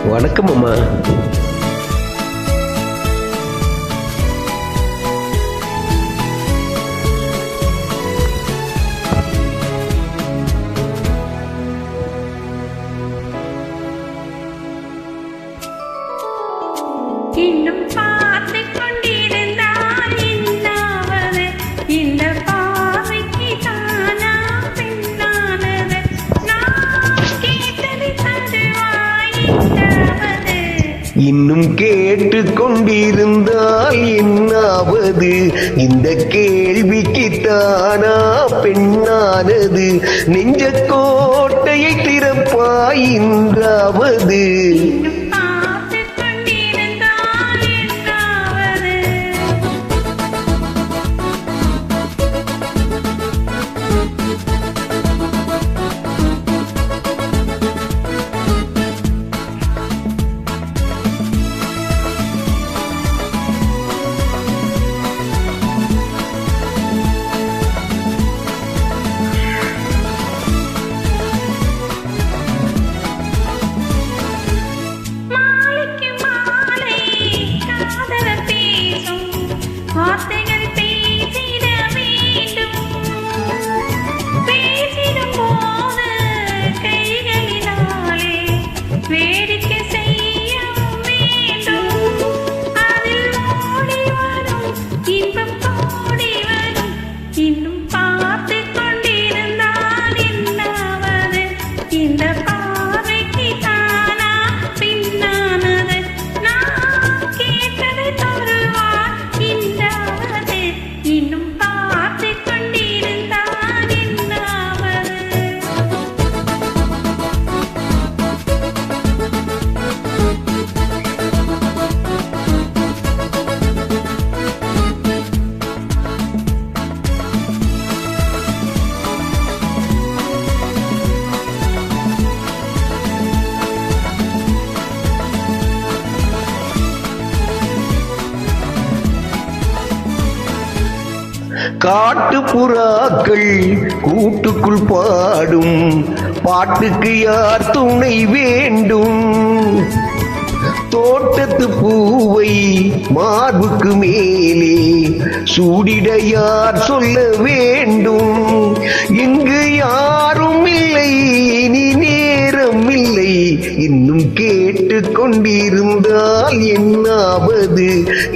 வணக்கம் அம்மா. இன்னும் பார்த்துக் கொண்டிருந்தால் என்னாவது? இந்த பார்வைக்கு தானா பெண்ணானது? நான் கேட்டதை தருவாய் என்னாவது? இன்னும் கேட்டு கொண்டிருந்தால் என்னாவது? இந்த கேள்விக்கு தானா பெண்ணானது? நெஞ்ச கோட்டையை திறப்பாய் என்றாவது? வார்த்தைகள் பேசிட வேண்டும். பேசிடும் போது கைகளினாலே வேடிக்கை செய்ய வேண்டும். அதில் ஓடி வரும் இன்பம் ஓடி வரும். இன்னும் பார்த்து கொண்டிருந்தால் என்னாவது? இந்த பார்வைக்கு தானா பின்னானது? நான் கேட்டதை தருவார் என்றாவது? இன்னும் பார்த்து கொண்டிருந்தால் என்னாவது? காட்டு புறாக்கள் கூட்டுக்குள் பாடும் பாட்டுக்கு யார் துணை வேண்டும்? தோட்டத்து பூவை மார்புக்கு மேலே சூடிட யார் சொல்ல வேண்டும்? இங்கு யாரும் இல்லை, நீ நேரம் இல்லை. இன்னும் கேட்டு கொண்டிருந்தால் என்னாவது?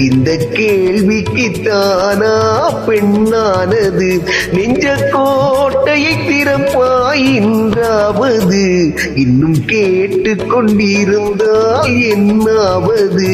இந்த கேள்விக்கு தானா பெண்ணானது? நெஞ்ச கோட்டையை திறப்பாய் என்றாவது? இன்னும் கேட்டு கொண்டிருந்தால் என்னாவது?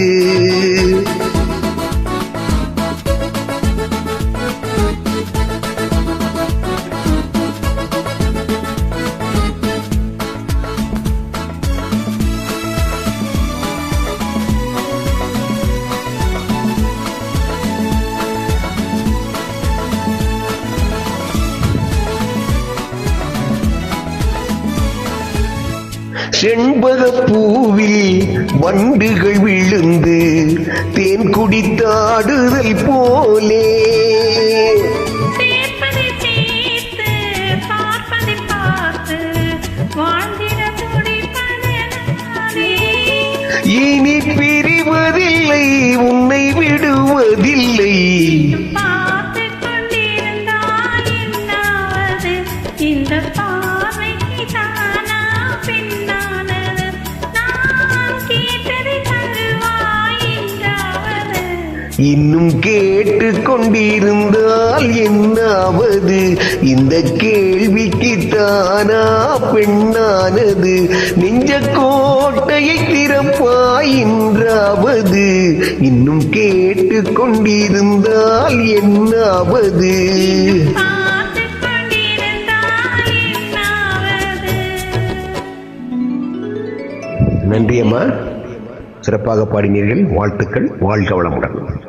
செண்பக பூவில் வண்டுகள் விழுந்து தேன் குடித்தாடுதல் போலே இனி பிரிவதில்லை, உன்னை விடுவதில்லை. இந்த பார்வைக்கு தானா பெண்ணானது? நான் கேட்டதை தருவாய் என்றாவது? இன்னும் கேட்டு கொண்டிருந்தால் என்னாவது? இந்த கேள்விக்கு தானா பெண்ணானது? நெஞ்ச கோட்டையை திறப்பாய் என்றாவது? இன்னும் கேட்டு கொண்டிருந்தால் என்னாவது? நன்றி அம்மா, சிறப்பாக பாடினீர்கள். வாழ்த்துக்கள். வாழ்க வளமுடன்.